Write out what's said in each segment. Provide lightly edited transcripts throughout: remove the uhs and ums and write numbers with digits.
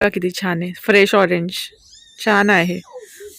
किती छान आहे, फ्रेश ऑरेंज छान आहे.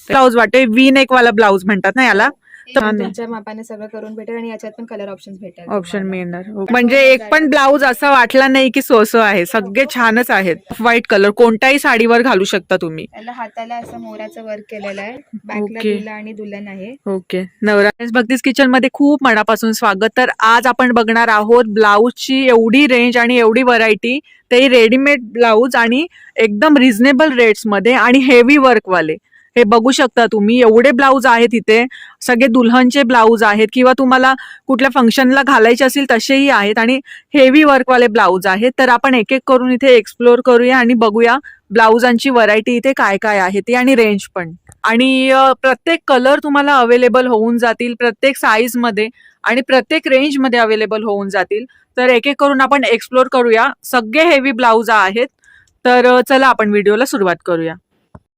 ब्लाउज वाटते वी नेक वाला ब्लाउज म्हणतात ना याला. तुमच्या मापाने सगळं करून भेटेल आणि याच्यात पण कलर ऑप्शन भेटेल. ऑप्शन मिळणार म्हणजे एक पण ब्लाउज असा वाटला नाही की सोसो आहे, सगळे छानच आहेत. व्हाईट कलर कोणत्याही साडीवर घालू शकता तुम्ही. त्याला हाताला असं मोराचं वर्क केलेलं आहे, बॅकला दुल्हा आणि दुल्हन आहे. ओके. नवराज भक्तीज किचन मध्ये खूप मनापासून स्वागत. तर आज आपण बघणार आहोत ब्लाऊजची एवढी रेंज आणि एवढी व्हरायटी, ते रेडीमेड ब्लाऊज आणि एकदम रिझनेबल रेट्स मध्ये आणि हेवी वर्क वाले. हे बघू शकता तुम्ही, एवढे ब्लाऊज आहेत इथे. सगळे दुल्हनचे ब्लाऊज आहेत किंवा तुम्हाला कुठल्या फंक्शनला घालायचे असतील तसेही आहेत आणि हेवी वर्कवाले ब्लाऊज आहेत. तर आपण एक एक करून इथे एक्सप्लोर करूया आणि बघूया ब्लाऊजांची व्हरायटी इथे काय काय आहे ती आणि रेंज पण. आणि प्रत्येक कलर तुम्हाला अवेलेबल होऊन जातील, प्रत्येक साईज मध्ये आणि प्रत्येक रेंज मध्ये अवेलेबल होऊन जातील. तर एक एक करून आपण एक्सप्लोर करूया. सगळे हेवी ब्लाऊज आहेत. तर चला आपण व्हिडिओला सुरुवात करूया.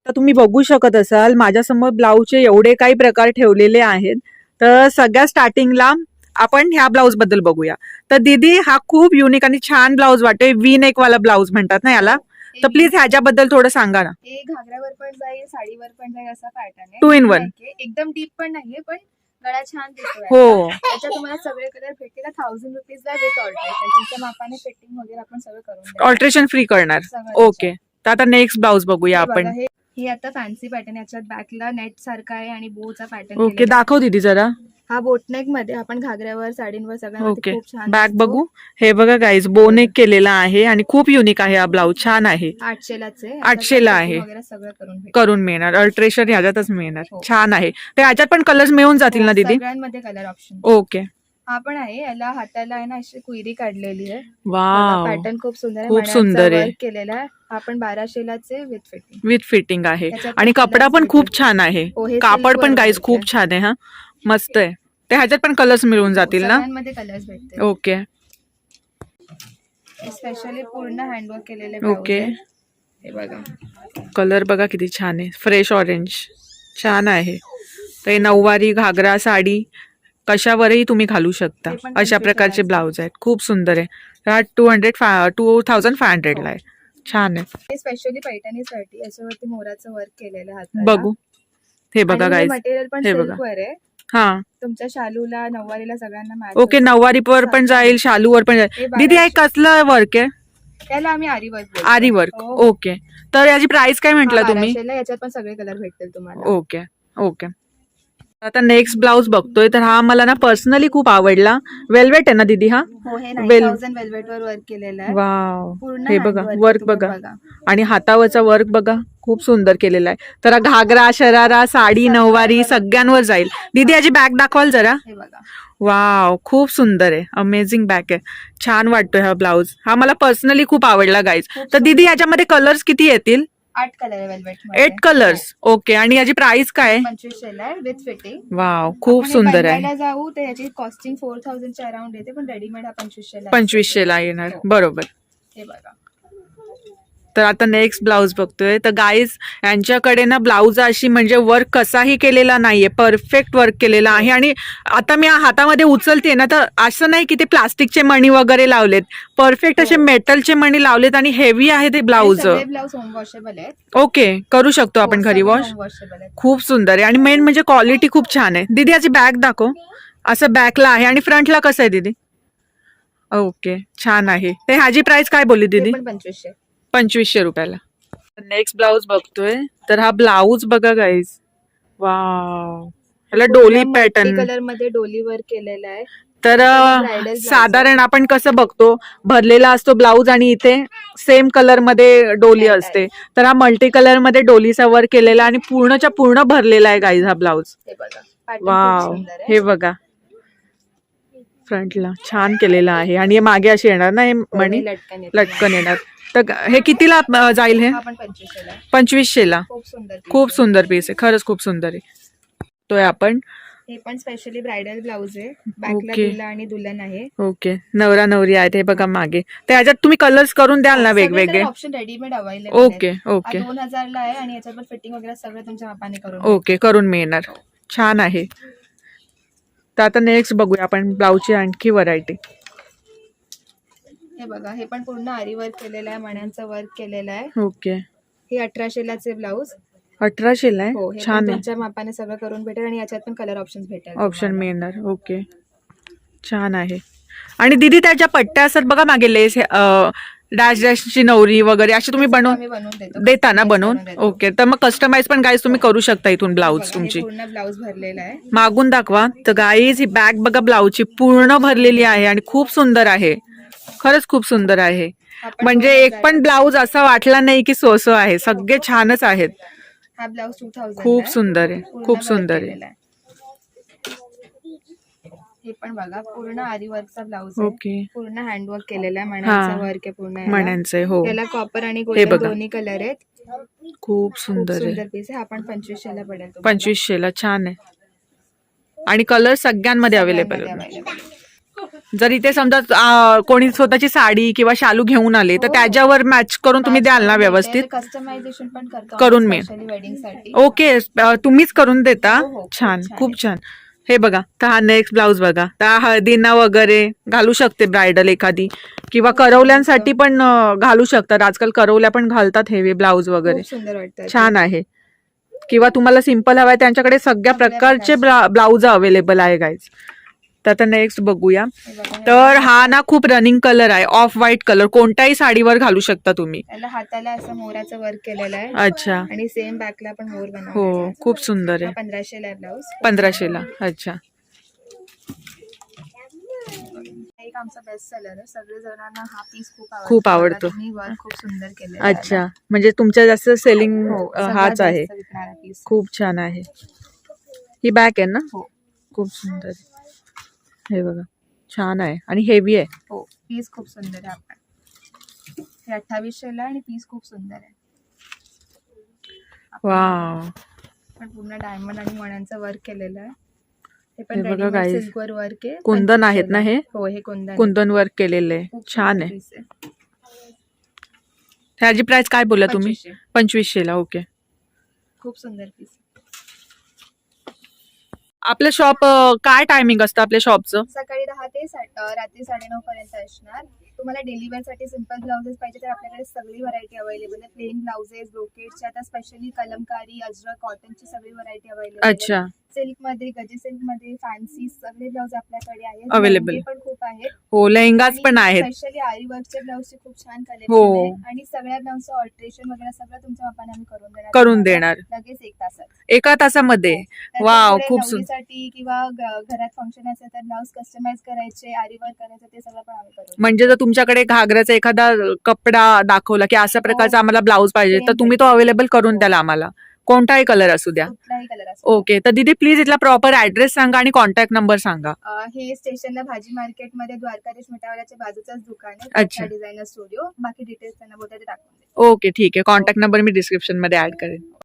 तर तुम्ही बघू शकत असाल माझ्यासमोर ब्लाऊजचे एवढे काही प्रकार ठेवलेले आहेत. तर सगळ्या स्टार्टिंगला आपण ह्या ब्लाऊज बद्दल बघूया. तर दीदी, हा खूप युनिक आणि छान ब्लाऊज वाटतोय, वी नेक वाला ब्लाऊज म्हणतात ना याला. तर प्लीज ह्याच्याबद्दल थोडं सांगा ना. हे घागऱ्यावर पण जाईल, साडीवर पण जाईल असा पॅटर्न आहे. 2 in 1. एकदम डीप पण नाहीये, पण गळा छान दिसतोय. हो. त्याच्यात तुम्हाला सगळे कलर भेटतील 1000 रुपीजला विथ ऑल्ट्रेशन. तुमच्या मापाने फिटिंग वगैरे आपण सगळं करून ऑल्ट्रेशन फ्री करणार. ओके. तर आता नेक्स्ट ब्लाऊज बघूया आपण. हे आता फॅन्सी पॅटर्न, याच्यात बॅकला नेट सारखा आहे आणि बोचा पॅटर्न. ओके, दाखव दीदी जरा. हा बोटनेक मध्ये आपण घागऱ्यावर, साडींवर सगळ्यांमध्ये खूप छान. बॅक बघू. हे बघा गाईज, बोनेक केलेला आहे आणि खूप युनिक आहे हा ब्लाऊज. छान आहे. 800लाच आहे. 800ला आहे. सगळं करून मिळणार. अल्ट्रेशन ह्याच्यातच मिळणार. छान आहे. तर ह्याच्यात पण कलर्स मिळून जातील ना दीदी? सगळ्यांमध्ये कलर ऑप्शन. ओके. हा पण आहे. याला हाताला आहे ना अशी कुयरी काढलेली आहे. वाव, पॅटर्न खूप सुंदर आहे. खूप सुंदर आहे. केलेला आहे. आपण 1200लाच आहे विथ फिटिंग. विथ फिटिंग आहे आणि कपडा पण खूप छान आहे. कापड पण गाईज खूप छान आहे. हा मस्त आहे. ते ह्याच्यात पण कलर्स मिळून जातील ना? कलर्स भेटतील. ओके. स्पेशली पूर्ण हँडवर्क केलेले. ओके. हे बघा, कलर बघा किती छान आहे, फ्रेश ऑरेंज छान आहे. ते नऊवारी, घागरा, साडी कशावरही तुम्ही घालू शकता. अशा प्रकारचे ब्लाऊज आहेत. खूप सुंदर आहे. हा 2500 ला आहे. छान आहे. हे स्पेशली पैठणीसाठी याच्यावरती मोराचं वर्क केलेलं आहे. बघू. हे बघा गाईज, मटेरियल पण हे बघा. सिल्कवर आहे. हा. तुमच्या शालूला, नऊवारीला सगळ्यांना मॅच. ओके, नऊवारीवर पण जाईल, शालूवर पण जाईल. दीदी, हे कसलं वर्क आहे? त्याला आम्ही आरी वर्क. आरी वर्क. ओके. तर याची प्राइस काय म्हटलं तुम्ही? याच्यात पण सगळे कलर भेटतील तुम्हाला. ओके. ओके. आता नेक्स्ट ब्लाऊज बघतोय. तर हा मला ना पर्सनली खूप आवडला. वेल्वेट आहे ना दीदी? हा वेल्वेट वर वर्क केलेला आहे. वाव, हे बघा वर्क बघा आणि हातावरचा वर्क बघा, खूप सुंदर केलेला आहे. तर घागरा, शरारा, साडी, नऊवारी सगळ्यांवर जाईल. दीदी, याची बॅग दाखवाल जरा. हे बघा. वाव, खूप सुंदर आहे. अमेझिंग बॅक आहे. छान वाटतोय हा ब्लाऊज. हा मला पर्सनली खूप आवडला गाईज. तर दीदी, याच्यामध्ये कलर्स किती येतील? 8 कलर वेल्वेट. 8 कलर्स. ओके. आणि याची प्राइस काय? 2500 आहे विथ फिटिंग. वाव, खूप सुंदर आहे. जाऊ तर याची कॉस्टिंग 4000च्या अराउंड येते, पण रेडीमेड हा 2500 2500 येणार. बरोबर. हे बघा. तर आता नेक्स्ट ब्लाऊज बघतोय. तर गाईज, यांच्याकडे ना ब्लाऊज अशी म्हणजे वर्क कसाही केलेला नाहीये, परफेक्ट वर्क केलेला आहे. आणि आता मी हातामध्ये उचलते ना, तर असं नाही की ते प्लास्टिकचे मणी वगैरे लावलेत, परफेक्ट असे मेटलचे मणी लावलेत आणि हेवी आहे ते ब्लाऊज. होम वॉशेबल आहे. ओके, करू शकतो आपण घरी वॉश. खूप सुंदर आहे आणि मेन म्हणजे क्वालिटी खूप छान आहे. दीदी, याची बॅग दाखव. असं बॅकला आहे आणि फ्रंटला कसं आहे दीदी? ओके, छान आहे. ते ह्याची प्राइस काय बोलली दीदी? 2500 रुपयाला. नेक्स्ट ब्लाऊज बघतोय. तर हा ब्लाऊज बघा गाईज. वाव, ह्याला डोली पॅटर्न कलर मध्ये डोली वर्क केलेला आहे. तर साधारण आपण कसं बघतो, भरलेला असतो ब्लाऊज आणि इथे सेम कलर मध्ये डोली असते. तर हा मल्टी कलर मध्ये डोलीचा वर्क केलेला आणि पूर्णच्या पूर्ण भरलेला आहे गाईज हा ब्लाऊज. वाव, हे बघा फ्रंटला छान केलेला आहे आणि मागे अशी येणार ना, हे मणी लटकन येणार. तर हे कितीला जाईल? हे 2500ला. खूप सुंदर पीस आहे, खरंच खूप सुंदर आहे. तो आपण हे पण स्पेशली ब्रायडल ब्लाऊज आहे. बॅकला दुल्हा आणि दुल्हन आहे. ओके. नवरा नवरी आहेत. हे बघा मागे. तर ह्याच्यात तुम्ही कलर्स करून द्याल ना वेगवेगळे? Option readymade available. Okay. Okay. 2000ला आहे आणि याच्यावर फिटिंग वगैरे सगळं तुमच्या मापाने करून. ओके, करून मिळणार. छान आहे. तर आता नेक्स्ट बघूया आपण ब्लाऊजची आणखी व्हरायटी. हे बघा, हे पण पूर्ण आरी वर्क केलेलं आहे, मण्यांचं वर्क केलेलं आहे. ओके. हे 1800 ब्लाऊज. 1800ला हो, आहे. हे छान पण आहे. तुमच्या मापाने सगळं करून भेटेल आणि याच्यात पण कलर ऑप्शन्स भेटेल ऑप्शन तुम्हाला. मिळणार. ओके, छान आहे. आणि दीदी त्याच्या पट्ट्या असतात बघा मागे लेस डॅश डॅशची नवरी वगैरे अशी तुम्ही ते सगळं बनवून आम्ही बनवून देतो. देता ना customize बनवून? करून देतो. ओके, तर मग कस्टमाइज पण गाईज तुम्ही करू शकता इथून ब्लाऊज बघा, हे तुमची. पूर्ण ब्लाऊज भरलेला आहे. मागून दाखवा. तर गाईज ही बॅग बघा ब्लाऊजची पूर्ण भरलेली आहे आणि खूप सुंदर आहे. खरंच खूप सुंदर आहे. हा पण म्हणजे 2000 एक पण ब्लाऊज असा वाटला नाही की सोसो आहे. सगळे छानच आहेत. हा ब्लाऊज 2000 खूप सुंदर आहे. पूर्ण खूप work सुंदर आहे. केलेला आहे. हे पण बघा पूर्ण आरी वर्कचा ब्लाऊज आहे. ओके, पूर्ण हँडवर्क केलेला आहे. मण्यांचा वर्क आहे पूर्ण याला. मण्यांचे. हो, याला कॉपर आणि हे गोल्डन बघा. दोन्ही कलर आहेत. खूप खूप सुंदर आहे. सुंदर पीस आहे. हा पण 2500ला पडेल तुम्हाला. 2500ला. छान आहे. आणि कलर सगळ्यांमध्ये अवेलेबल सगळ्यांमध्ये आहे. available आहे. जर इथे समजा कोणी स्वतःची साडी किंवा शालू घेऊन आले तर त्याच्यावर मॅच करून तुम्ही द्याल ना व्यवस्थित? कस्टमायझेशन पण करतो करून मिळेल. स्पेशली वेडिंग साठी. ओके, तुम्हीच करून देता? हो, हो, छान, खूप खूप छान. हे बघा, तर हा नेक्स्ट ब्लाऊज बघा. तर हा हळदींना वगैरे घालू शकते ब्रायडल एखादी, किंवा करवल्यांसाठी पण घालू शकतात. आजकाल करवल्या पण घालतात हेवी ब्लाऊज वगैरे. खूप सुंदर वाटतं. छान आहे. किंवा तुम्हाला सिंपल हवाय त्यांच्याकडे सगळ्या सगळ्या प्रकारचे प्रकारचे. ब्लाऊज अवेलेबल आहे गाईज. तर आता नेक्स्ट बघूया. हे बघा, हे तर हा ना खूप रनिंग कलर आहे, ऑफ व्हाईट कलर. कोणत्याही साडीवर घालू शकता तुम्ही. त्याला हाताला असं मोराचं वर्क केलेलं आहे. अच्छा, आणि सेम बॅकला पण मोर बनवलेला हो, आहे. खूप सुंदर हा आहे. 1500ला आहे ब्लाऊज. 1500ला. अच्छा, एक आमचा बेस्ट सेलर आहे. सगळे जणांना हा पीस खूप आवडतो. वर्क खूप सुंदर केलेलं आहे. अच्छा, म्हणजे तुमच्या जास्त सेलिंग हो, सगळ्यात हाच आहे. जास्त विकणारा पीस. खूप छान आहे. ही बॅक आहे ना? हो. खूप सुंदर आहे. हे बघा, छान आहे आणि हेवी आहे. हो, पीस खूप सुंदर आहे. आपण हे 2800ला आणि पीस खूप सुंदर आहे. वाव, पण पूर्ण डायमंड आणि मण्यांचं वर्क केलेलं आहे. हे पण हे बघा रेडीमेड guys. सिल्कवर वर्क आहे. कुंदन आहेत ना हे? हो, हे कुंदन कुंदन वर्क केलेले आहे. खूप छान सुंदर आहे. piece आहे. ह्याची प्राइस काय बोला तुम्ही? 2500. 2500ला. ओके. खूप सुंदर पीस. आपलं शॉप काय टायमिंग असतं आपल्या शॉपचं? सकाळी 10 ते रात्री 9:30 पर्यंत असणार. तुम्हाला डेली वेअर साठी सिंपल ब्लाउजेस पाहिजे तर आपल्याकडे सगळी व्हरायटी अवेलेबल आहे. प्लेन ब्लाउजेस, ब्रोकेडचे, आता स्पेशली कलमकारी, अजरक, कॉटनची सगळी व्हरायटी अवेलेबल आहे. अच्छा, सिल्क मध्ये, गजी सिल्क मध्ये, फॅन्सी सगळे ब्लाउज आपल्याकडे आहेत. Available. लेहंगे पण खूप आहेत. हो, लेहंगाच पण आहेत. स्पेशली आरी वर्कचे ब्लाउजचे खूप छान हो. कलेक्शन आहे. आणि सगळ्या ब्लाउजचं ऑल्टरेशन वगैरे सगळं तुमच्या मापाने आम्ही करून तुम्हाला देणार. लगेच 1 तासात. एका तासामध्ये? त्याच्या वाव, पुढे खूप सुंदर. नवरीसाठी किंवा घरात फंक्शन असेल तर ब्लाऊज कस्टमाइज करायचे, आरी वर्क करायचं, ते सगळं पण आम्ही करू. म्हणजे जर तुमच्याकडे घागराचा एखादा कपडा दाखवला की अशा प्रकारचा आम्हाला ब्लाऊज पाहिजे तर तुम्ही तो अवेलेबल करून द्याल आम्हाला, कोणताही कलर असू द्या. कुठलाही कलर असतो. ओके, तर दीदी प्लीज इथला प्रॉपर ऍड्रेस सांगा आणि कॉन्टॅक्ट नंबर सांगा. हे स्टेशनला भाजी मार्केटमध्ये द्वारकाधीश मिठावाल्याच्या बाजूचाच दुकान आहे. अच्छा. Designer studio. बाकी डिटेल्स त्यांना बोलता ते टाकून देते. ओके, ठीक आहे. कॉन्टॅक्ट नंबर मी डिस्क्रिप्शन मध्ये ऍड करेन.